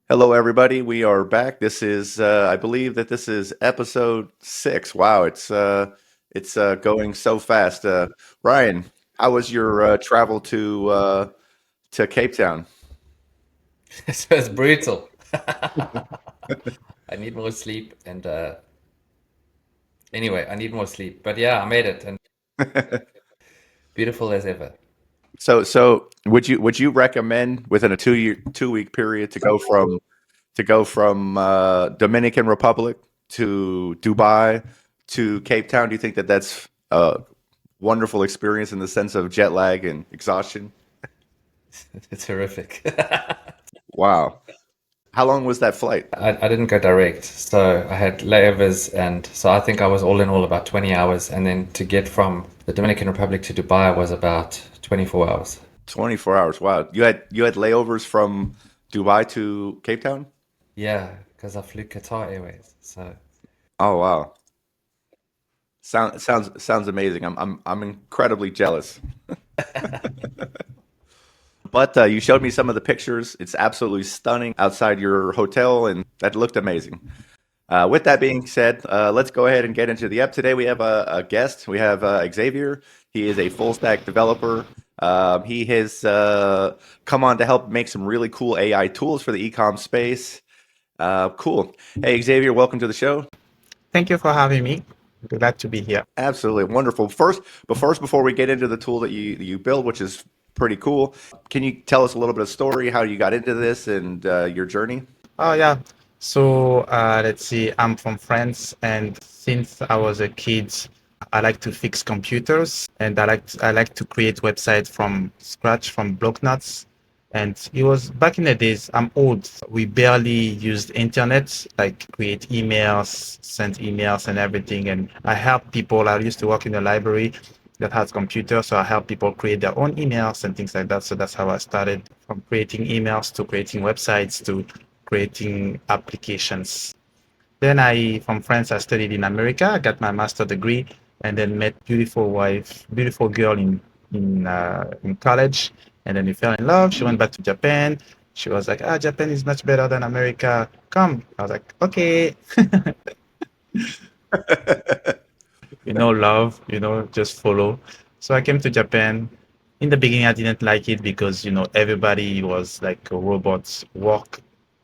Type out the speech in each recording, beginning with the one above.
Hello, everybody. We are back. This is, I believe that this is episode 6. Wow, it's going so fast. Ryan, how was your travel to Cape Town? So it's brutal. I need more sleep, and anyway, I need more sleep. But yeah, I made it, and beautiful as ever. So would you recommend within a 2 week period to go from Dominican Republic to Dubai to Cape Town? Do you think that that's a wonderful experience in the sense of jet lag and exhaustion? It's horrific. Wow. How long was that flight? I didn't go direct, so I had layovers, and so I think I was all in all about 20 hours, and then to get from the Dominican Republic to Dubai was about 24 hours. 24 hours. Wow. You had layovers from Dubai to Cape Town? Yeah, because I flew Qatar Airways. So Oh wow. Sounds amazing. I'm incredibly jealous. But you showed me some of the pictures. It's absolutely stunning outside your hotel, and that looked amazing. With that being said, let's go ahead and get into the app. Today we have a guest. We have Xavier. He is a full stack developer. He has come on to help make some really cool AI tools for the e-com space. Cool. Hey, Xavier, welcome to the show. Thank you for having me. Glad to be here. Absolutely wonderful. First, before we get into the tool that you build, which is pretty cool, can you tell us a little bit of story, how you got into this, and your journey? Oh, yeah. So let's see. I'm from France, and since I was a kid, I like to fix computers, and I like to create websites from scratch, from block notes. And it was back in the days. I'm old. We barely used internet, like create emails, send emails, and everything. And I help people. I used to work in a library that has computers, so I help people create their own emails and things like that. So that's how I started, from creating emails to creating websites to creating applications. Then from France, I studied in America. I got my master degree, and then met beautiful wife, beautiful girl in college, and then we fell in love. She went back to Japan. She was like, "Ah, Japan is much better than America. Come." I was like, "Okay." Love, just follow. So I came to Japan. In the beginning, I didn't like it because, everybody was like a robot, walk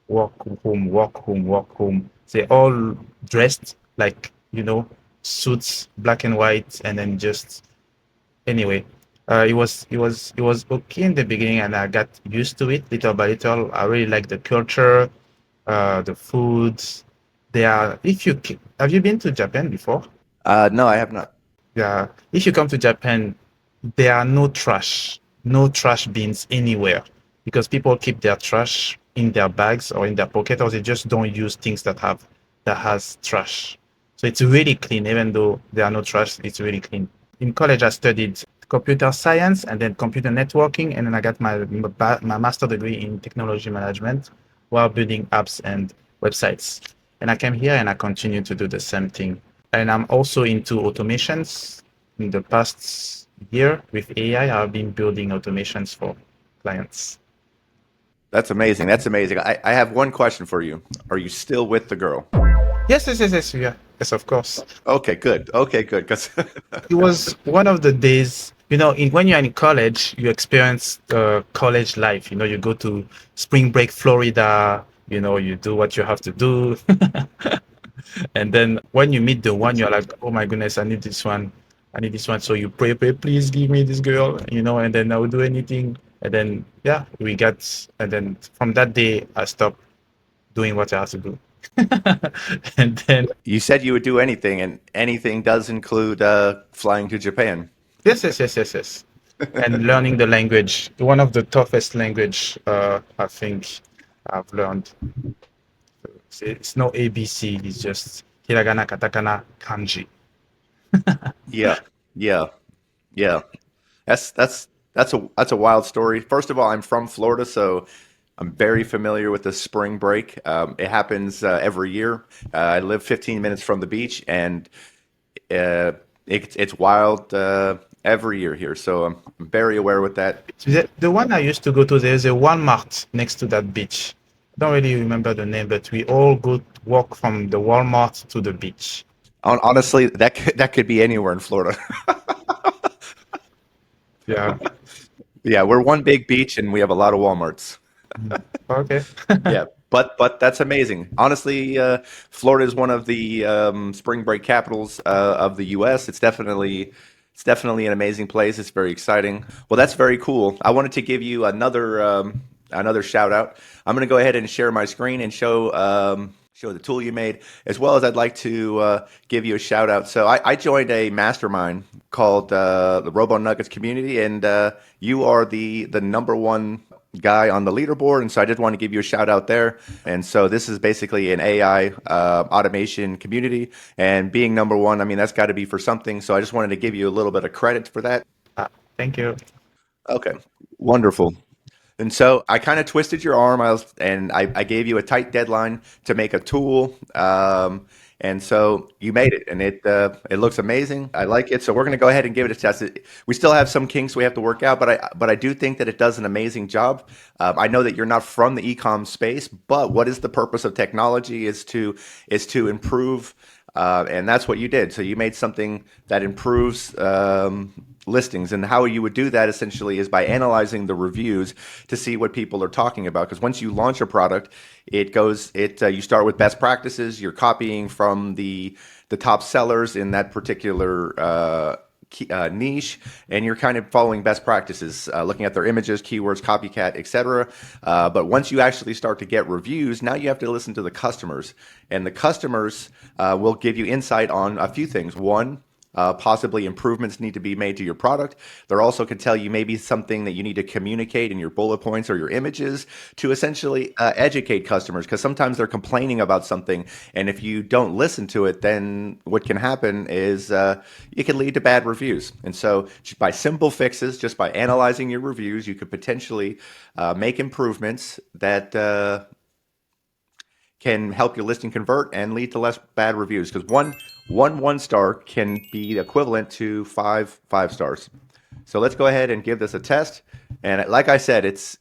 home, walk home, walk home. They all dressed like, suits, black and white, and then just anyway. It was okay in the beginning, and I got used to it little by little. I really like the culture, the foods. Have you been to Japan before? No, I have not. Yeah, if you come to Japan, there are no trash bins anywhere because people keep their trash in their bags or in their pocket, or they just don't use things that has trash. So it's really clean, even though there are no trash, it's really clean. In college, I studied computer science and then computer networking, and then I got my master degree in technology management while building apps and websites. And I came here and I continue to do the same thing. And I'm also into automations. In the past year with AI, I've been building automations for clients. That's amazing. That's amazing. I have one question for you. Are you still with the girl? Yes, yes, yes, yes, yeah, yes, of course. Okay, good. Okay, good. Because It was one of the days, when you're in college, you experience college life. You go to spring break, Florida, you do what you have to do. And then when you meet the one, you're like, oh my goodness, I need this one. I need this one. So you pray, please give me this girl, and then I will do anything. And then, yeah, and then from that day, I stopped doing what I have to do. And then, you said you would do anything, and anything does include flying to Japan. yes, yes, yes, yes, yes. And learning the language, one of the toughest language I think I've learned. It's no ABC, it's just hiragana, katakana, kanji. Yeah, yeah, yeah. That's a wild story. First of all, I'm from Florida, so I'm very familiar with the spring break. It happens every year. I live 15 minutes from the beach, and it's wild every year here. So I'm very aware with that. The one I used to go to, there's a Walmart next to that beach. don't really remember the name, but we all go walk from the Walmart to the beach. Honestly, that could be anywhere in Florida. Yeah. Yeah, we're one big beach and we have a lot of Walmarts. Mhm. Okay. Yeah, but that's amazing. Honestly, Florida is one of the spring break capitals of the U.S. It's definitely an amazing place. It's very exciting. Well, that's very cool. I wanted to give you another shout out. I'm going to go ahead and share my screen and show the tool you made, as well as I'd like to give you a shout out. So I joined a mastermind called the Robo Nuggets community, and you are the number one guy on the leaderboard, and so I just want to give you a shout out there. And so this is basically an AI automation community, and being number one, I mean that's got to be for something. So I just wanted to give you a little bit of credit for that. Ah, thank you. Okay, wonderful. And so I kind of twisted your arm, and I gave you a tight deadline to make a tool. And so you made it, and it looks amazing. I like it. So we're going to go ahead and give it a test. We still have some kinks we have to work out, but I do think that it does an amazing job. I know that you're not from the e-com space, but what is the purpose of technology is to improve, and that's what you did. So you made something that improves listings, and how you would do that essentially is by analyzing the reviews to see what people are talking about, because once you launch a product, you start with best practices. You're copying from the top sellers in that particular niche, and you're kind of following best practices, looking at their images, keywords, copycat, etc. But once you actually start to get reviews, now you have to listen to the customers, and the customers will give you insight on a few things. One, possibly improvements need to be made to your product. They also can tell you maybe something that you need to communicate in your bullet points or your images to essentially educate customers, because sometimes they're complaining about something, and if you don't listen to it, then what can happen is it can lead to bad reviews. And so just by simple fixes, just by analyzing your reviews, you could potentially make improvements that can help your listing convert and lead to less bad reviews, because one star can be equivalent to five stars. So let's go ahead and give this a test. And like I said, it's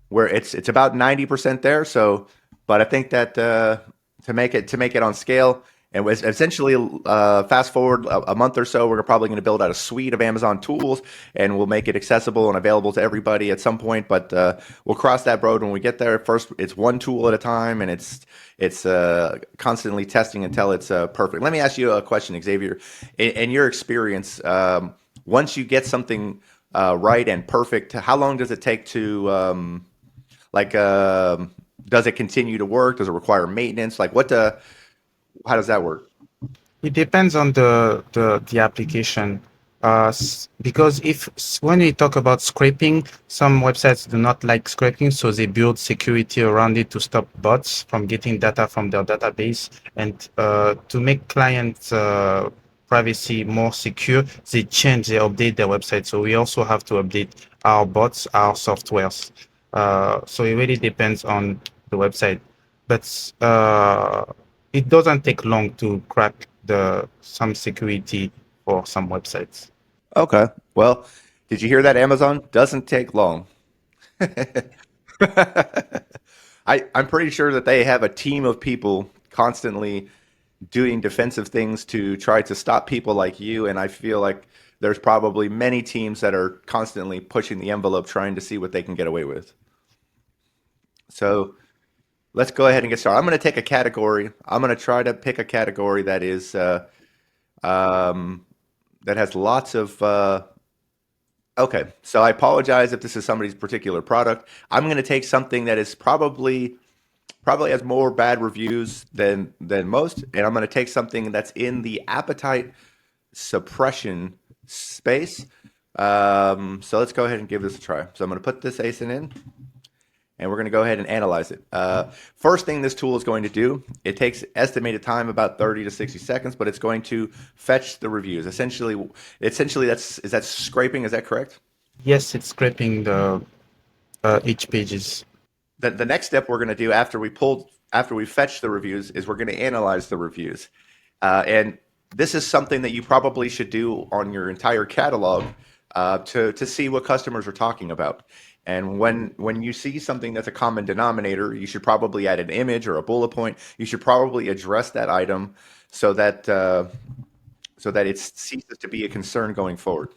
where it's about 90% there. So, but I think that to make it on scale, and was essentially fast forward a month or so, we're probably going to build out a suite of Amazon tools, and we'll make it accessible and available to everybody at some point. But we'll cross that road when we get there. First, it's one tool at a time, and it's constantly testing until it's perfect. Let me ask you a question, Xavier. In your experience, once you get something right and perfect, how long does it take to like? Does it continue to work? Does it require maintenance? Like how does that work? It depends on the application. Because when we talk about scraping, some websites do not like scraping, so they build security around it to stop bots from getting data from their database, and to make clients privacy more secure, they update their website. So we also have to update our bots, our softwares. So it really depends on the website, but it doesn't take long to crack some security for some websites. Okay. Well, did you hear that, Amazon? Doesn't take long. I'm pretty sure that they have a team of people constantly doing defensive things to try to stop people like you, and I feel like there's probably many teams that are constantly pushing the envelope trying to see what they can get away with. So let's go ahead and get started. I'm going to take a category. I'm going to try to pick a category um, that has lots of okay, so I apologize if this is somebody's particular product. I'm going to take something that is probably has more bad reviews than most, and I'm going to take something that's in the appetite suppression space. So let's go ahead and give this a try. So I'm going to put this ASIN in, and we're going to go ahead and analyze it. First thing this tool is going to do, it takes estimated time about 30 to 60 seconds, but it's going to fetch the reviews. Essentially, is that scraping? Is that correct? Yes, it's scraping the each pages. The next step we're going to do after we fetch the reviews is we're going to analyze the reviews, and this is something that you probably should do on your entire catalog. to see what customers are talking about. And when you see something that's a common denominator, you should probably add an image or a bullet point. You should probably address that item so that it ceases to be a concern going forward.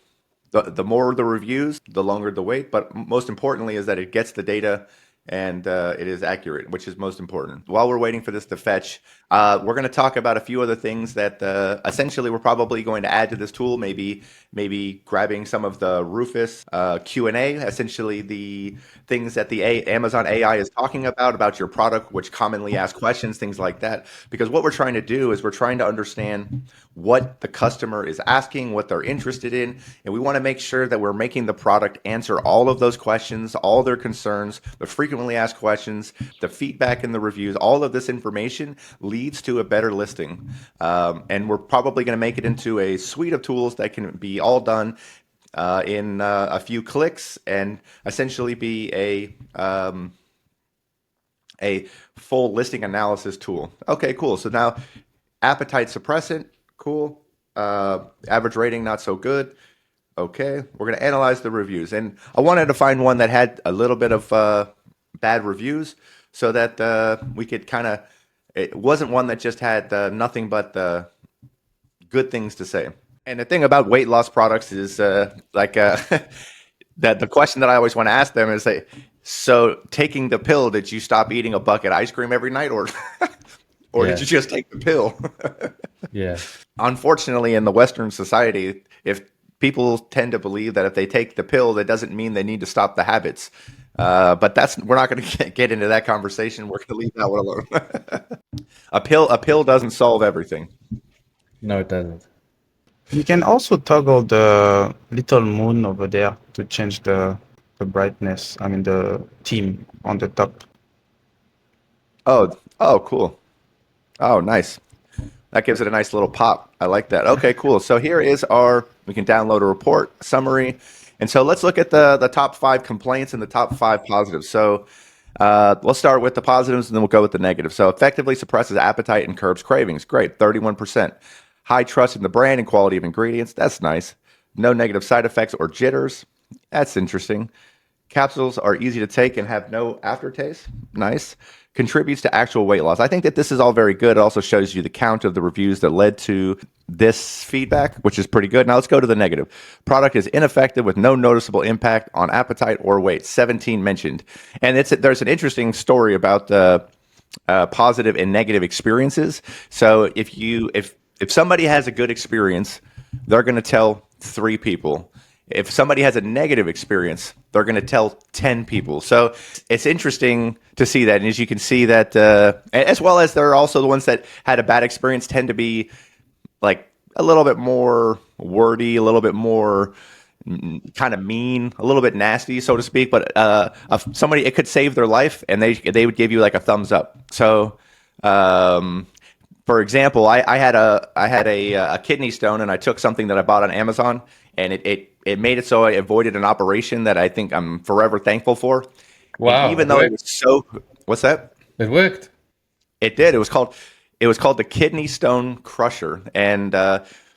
The more the reviews, the longer the wait, but most importantly is that it gets the data and it is accurate, which is most important. While we're waiting for this to fetch, we're going to talk about a few other things that essentially we're probably going to add to this tool. Maybe grabbing some of the Rufus Q&A, essentially the things that the Amazon AI is talking about your product, which commonly ask questions, things like that. Because what we're trying to do is we're trying to understand what the customer is asking, what they're interested in, and we want to make sure that we're making the product answer all of those questions, all their concerns, the frequently asked questions, the feedback in the reviews. All of this information leads to a better listing. And we're probably going to make it into a suite of tools that can be all done in a few clicks and essentially be a full listing analysis tool. Okay, cool. So now appetite suppressant, cool. Average rating, not so good. Okay, we're going to analyze the reviews. And I wanted to find one that had a little bit of bad reviews so that we could it wasn't one that just had nothing but good things to say. And the thing about weight loss products is that the question that I always want to ask them is, so taking the pill, did you stop eating a bucket of ice cream every night or did you just take the pill? Yeah. Unfortunately, in the Western society, if people tend to believe that if they take the pill, that doesn't mean they need to stop the habits. But we're not going to get into that conversation. We're going to leave that one alone. A pill doesn't solve everything. No, it doesn't. You can also toggle the little moon over there to change the brightness. I mean, the theme on the top. Oh, cool. Oh, nice. That gives it a nice little pop. I like that. Okay, cool. So here is we can download a report summary. And so let's look at the top 5 complaints and the top 5 positives. So we'll start with the positives and then we'll go with the negatives. So effectively suppresses appetite and curbs cravings. Great, 31%. High trust in the brand and quality of ingredients. That's nice. No negative side effects or jitters. That's interesting. Capsules are easy to take and have no aftertaste. Nice. Contributes to actual weight loss. I think that this is all very good. It also shows you the count of the reviews that led to this feedback, which is pretty good. Now let's go to the negative. Product is ineffective with no noticeable impact on appetite or weight. 17 mentioned. And there's an interesting story about positive and negative experiences. So if somebody has a good experience, they're going to tell 3 people. If somebody has a negative experience, they're going to tell 10 people. So it's interesting to see that. And as you can see that, as well as there are also the ones that had a bad experience tend to be like a little bit more wordy, a little bit more kind of mean, a little bit nasty, so to speak. But it could save their life and they would give you like a thumbs up. So, for example, I had a kidney stone and I took something that I bought on Amazon and it made it so I avoided an operation that I think I'm forever thankful for. Wow. And even though it was what's that? It worked. It did. It was called the kidney stone crusher. And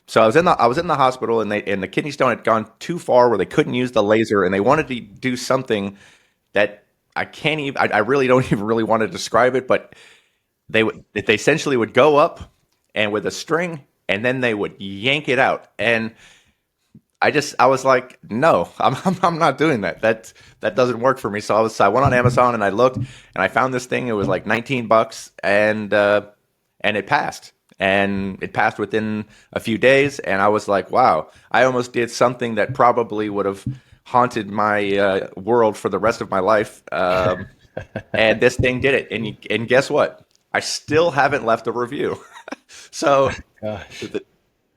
so I was in the hospital and the kidney stone had gone too far where they couldn't use the laser and they wanted to do something that I really don't even really want to describe it, but they essentially would go up and with a string and then they would yank it out. And I was like, no, I'm not doing that. That doesn't work for me. So I went on Amazon and I looked and I found this thing. It was like $19 and it passed. And it passed within a few days. And I was like, wow, I almost did something that probably would have haunted my world for the rest of my life. And this thing did it. And guess what? I still haven't left a review. So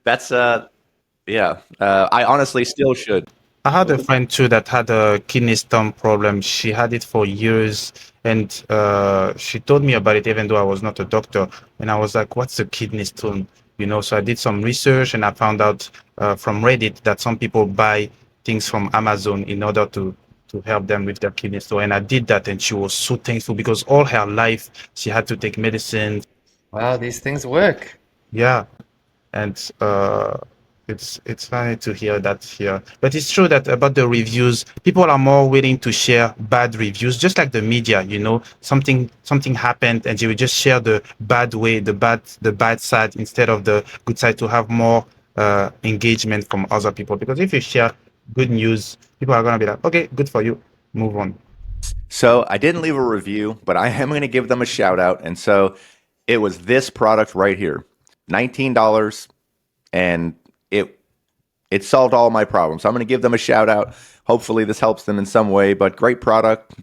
that's yeah, I honestly still should. I had a friend too that had a kidney stone problem. She had it for years, and she told me about it even though I was not a doctor. And I was like, "What's a kidney stone?" So I did some research, and I found out from Reddit that some people buy things from Amazon in order to help them with their kidney stone. And I did that, and she was so thankful because all her life she had to take medicine. Wow, these things work. Yeah, and It's funny to hear that here, but it's true that about the reviews, people are more willing to share bad reviews, just like the media. Something happened, and they will just share the bad way, the bad side instead of the good side to have more engagement from other people. Because if you share good news, people are gonna be like, okay, good for you, move on. So I didn't leave a review, but I am going to give them a shout out. And so it was this product right here, $19, and it solved all my problems. So I'm going to give them a shout out. Hopefully this helps them in some way, but great product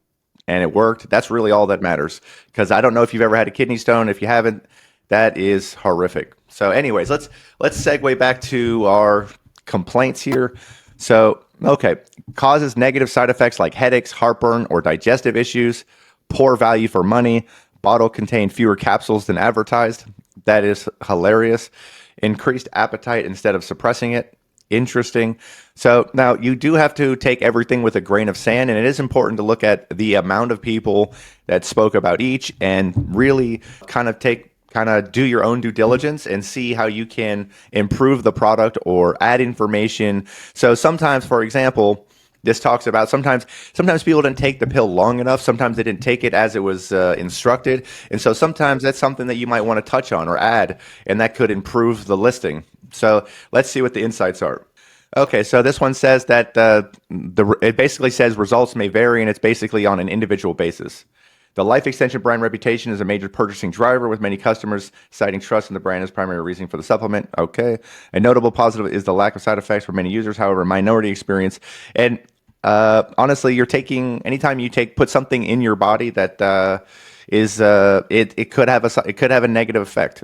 and it worked. That's really all that matters, because I don't know if you've ever had a kidney stone. If you haven't, that is horrific. So anyways, let's segue back to our complaints here. So, okay, causes negative side effects like headaches, heartburn, or digestive issues, poor value for money, bottle contained fewer capsules than advertised. That is hilarious. Increased appetite instead of suppressing it. Interesting. So now you do have to take everything with a grain of sand, and it is important to look at the amount of people that spoke about each and really kind of do your own due diligence and see how you can improve the product or add information. So sometimes, for example, this talks about sometimes people didn't take the pill long enough. Sometimes they didn't take it as it was instructed. And so sometimes that's something that you might want to touch on or add, and that could improve the listing. So let's see what the insights are. Okay, so this one says that it basically says results may vary, and it's basically on an individual basis. The life extension brand reputation is a major purchasing driver, with many customers citing trust in the brand as primary reason for the supplement. Okay. A notable positive is the lack of side effects for many users, however, minority experience. And honestly, anytime you put something in your body that it could have a negative effect.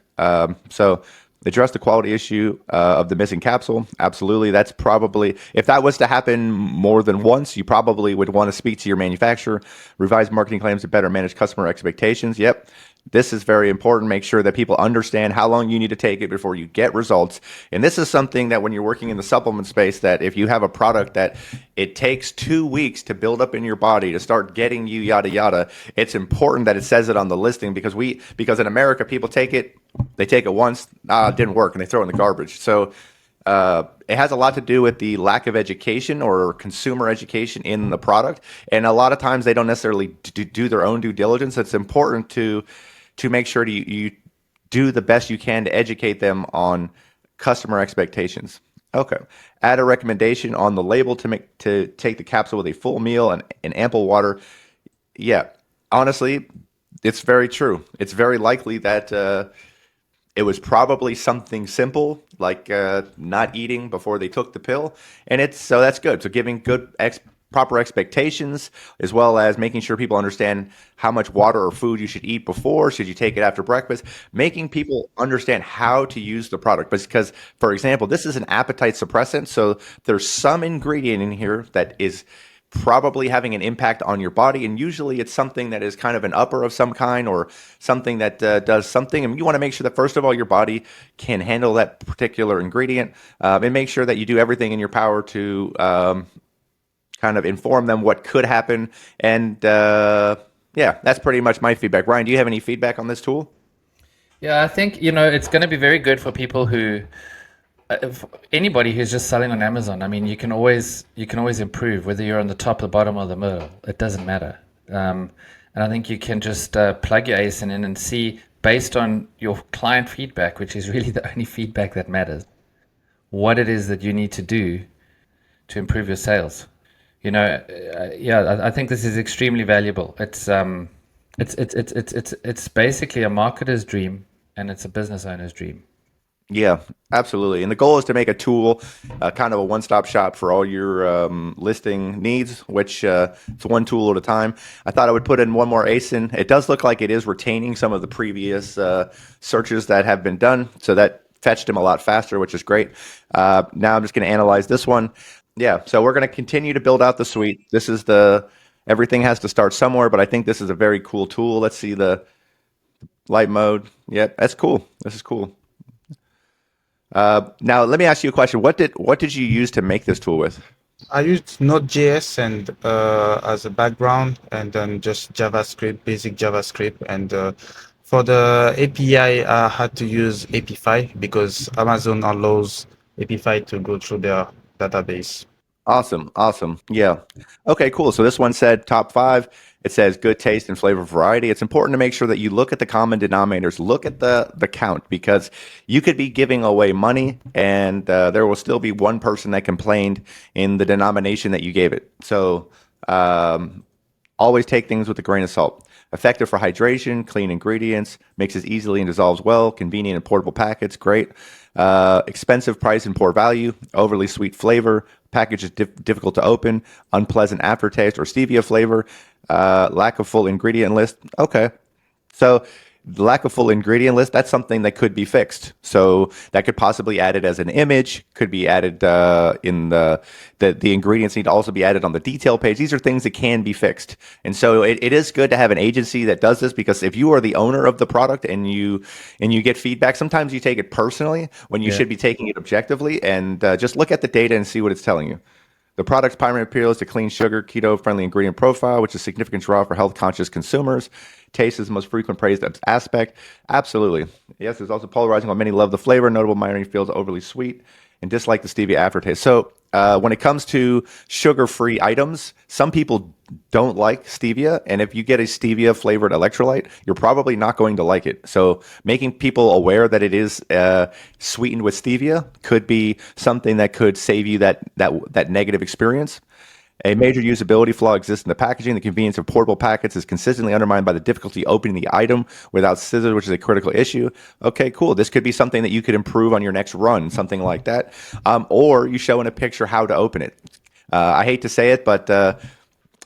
So address the quality issue of the missing capsule. Absolutely. That's probably, if that was to happen more than once, you probably would want to speak to your manufacturer. Revise marketing claims to better manage customer expectations. Yep. This is very important. Make sure that people understand how long you need to take it before you get results. And this is something that when you're working in the supplement space, that if you have a product that it takes 2 weeks to build up in your body to start getting you yada yada, it's important that it says it on the listing, because in America, people take it once, it didn't work, and they throw it in the garbage. So it has a lot to do with the lack of education or consumer education in the product. And a lot of times they don't necessarily do their own due diligence. It's important to make sure you do the best you can to educate them on customer expectations. Okay. Add a recommendation on the label to take the capsule with a full meal and ample water. Yeah. Honestly, it's very true. It's very likely that it was probably something simple, like not eating before they took the pill, and so that's good. So giving proper expectations, as well as making sure people understand how much water or food you should eat before. Should you take it after breakfast? Making people understand how to use the product, because, for example, this is an appetite suppressant, so there's some ingredient in here that is probably having an impact on your body, and usually it's something that is kind of an upper of some kind, or something that does something, and you want to make sure that first of all your body can handle that particular ingredient, and make sure that you do everything in your power to kind of inform them what could happen. And yeah, that's pretty much my feedback. Ryan, do you have any feedback on this tool? Yeah, I think, it's going to be very good for people anybody who's just selling on Amazon. I mean, you can always improve, whether you're on the top, the bottom, or the middle. It doesn't matter. And I think you can just plug your ASIN in and see, based on your client feedback, which is really the only feedback that matters, what it is that you need to do to improve your sales. I think this is extremely valuable. It's basically a marketer's dream, and it's a business owner's dream. Yeah, absolutely. And the goal is to make a tool, kind of a one-stop shop for all your listing needs, which it's one tool at a time. I thought I would put in one more ASIN. It does look like it is retaining some of the previous searches that have been done, so that fetched him a lot faster, which is great. Now I'm just going to analyze this one. Yeah, so we're going to continue to build out the suite. This is everything has to start somewhere, but I think this is a very cool tool. Let's see the light mode. Yep, that's cool. This is cool. Now let me ask you a question. What did you use to make this tool with? I used Node.js and as a background, and then just JavaScript, basic JavaScript, and for the API, I had to use AP5 because Amazon allows AP5 to go through their database. Awesome. Yeah. Okay, cool. So this one said top 5. It says good taste and flavor variety. It's important to make sure that you look at the common denominators, look at the count, because you could be giving away money and there will still be one person that complained in the denomination that you gave it. So always take things with a grain of salt. Effective for hydration, clean ingredients, mixes easily and dissolves well, convenient in portable packets, great. Expensive price and poor value, overly sweet flavor, package is difficult to open, unpleasant aftertaste or stevia flavor, lack of full ingredient list. Okay. So the lack of full ingredient list, that's something that could be fixed. So that could possibly added as an image, could be added in the ingredients need to also be added on the detail page. These are things that can be fixed. And so it is good to have an agency that does this, because if you are the owner of the product and you get feedback, sometimes you take it personally when you should be taking it objectively, and just look at the data and see what it's telling you. The product's primary appeal is to clean sugar, keto-friendly ingredient profile, which is a significant draw for health-conscious consumers. Taste is the most frequent praised aspect. Absolutely. Yes, it's also polarizing while many love the flavor. Notable minority feels overly sweet and dislike the stevia aftertaste. So when it comes to sugar-free items, some people don't like stevia. And if you get a stevia-flavored electrolyte, you're probably not going to like it. So making people aware that it is sweetened with stevia could be something that could save you that negative experience. A major usability flaw exists in the packaging. The convenience of portable packets is consistently undermined by the difficulty opening the item without scissors, which is a critical issue. Okay, cool. This could be something that you could improve on your next run, something like that. Or you show in a picture how to open it. I hate to say it, but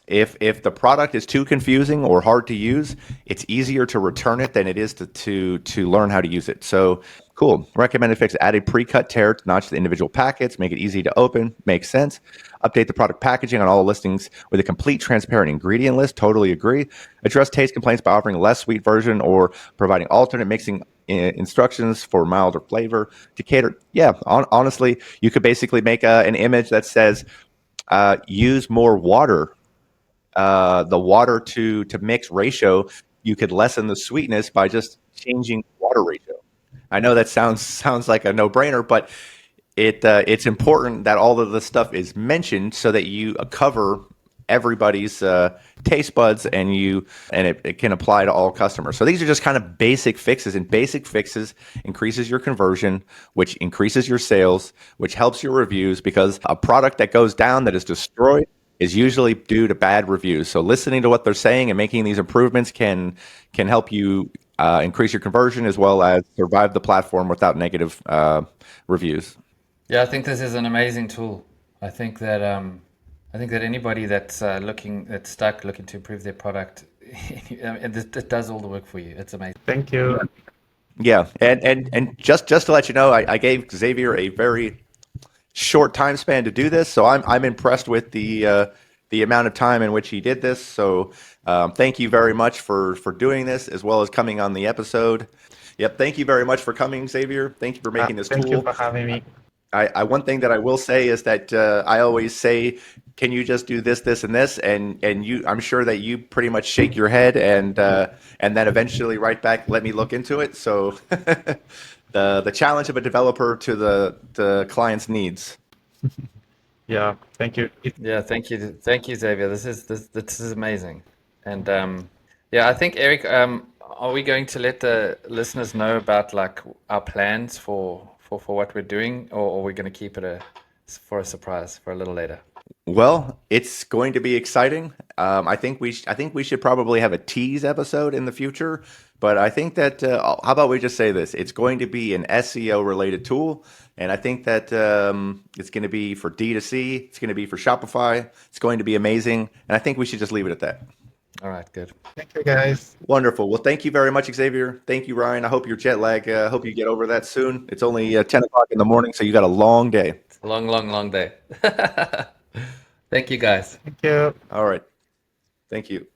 if the product is too confusing or hard to use, it's easier to return it than it is to learn how to use it. So cool. Recommended fix: add a pre-cut tear to notch the individual packets, make it easy to open. Makes sense. Update the product packaging on all listings with a complete transparent ingredient list. Totally agree. Address taste complaints by offering a less sweet version or providing alternate mixing instructions for milder flavor to cater. Yeah, honestly, you could basically make an image that says use more water. The water to mix ratio, you could lessen the sweetness by just changing water ratio. I know that sounds like a no-brainer, but it's important that all of the stuff is mentioned so that you cover everybody's taste buds and it can apply to all customers. So these are just kind of basic fixes, and basic fixes increases your conversion, which increases your sales, which helps your reviews, because a product that goes down, that is destroyed, is usually due to bad reviews. So listening to what they're saying and making these improvements can help you increase your conversion as well as survive the platform without negative reviews. Yeah, I think this is an amazing tool. I think that anybody that's stuck looking to improve their product, it does all the work for you. It's amazing. Thank you. Yeah, and just to let you know, I gave Xavier a very short time span to do this, so I'm impressed with the amount of time in which he did this. So thank you very much for doing this, as well as coming on the episode. Yep, thank you very much for coming, Xavier. Thank you for making this Thank tool. you for having me. One thing that I will say is that I always say, can you just do this, this, and this? And you, I'm sure that you pretty much shake your head and then eventually write back, let me look into it. So the challenge of a developer to the client's needs. Yeah, thank you. Yeah, thank you, Xavier. This is amazing, and yeah, I think Eric, are we going to let the listeners know about like our plans for what we're doing, or are we going to keep it for a surprise for a little later? Well, it's going to be exciting. I think we should probably have a tease episode in the future. But I think that how about we just say this? It's going to be an SEO related tool, and I think that it's going to be for D2C. It's going to be for Shopify. It's going to be amazing, and I think we should just leave it at that. All right, good. Thank you, guys. Wonderful. Well, thank you very much, Xavier. Thank you, Ryan. I hope your jet lag. Hope you get over that soon. It's only 10 o'clock in the morning, so you got a long day. It's a long day. Thank you, guys. Thank you. All right. Thank you.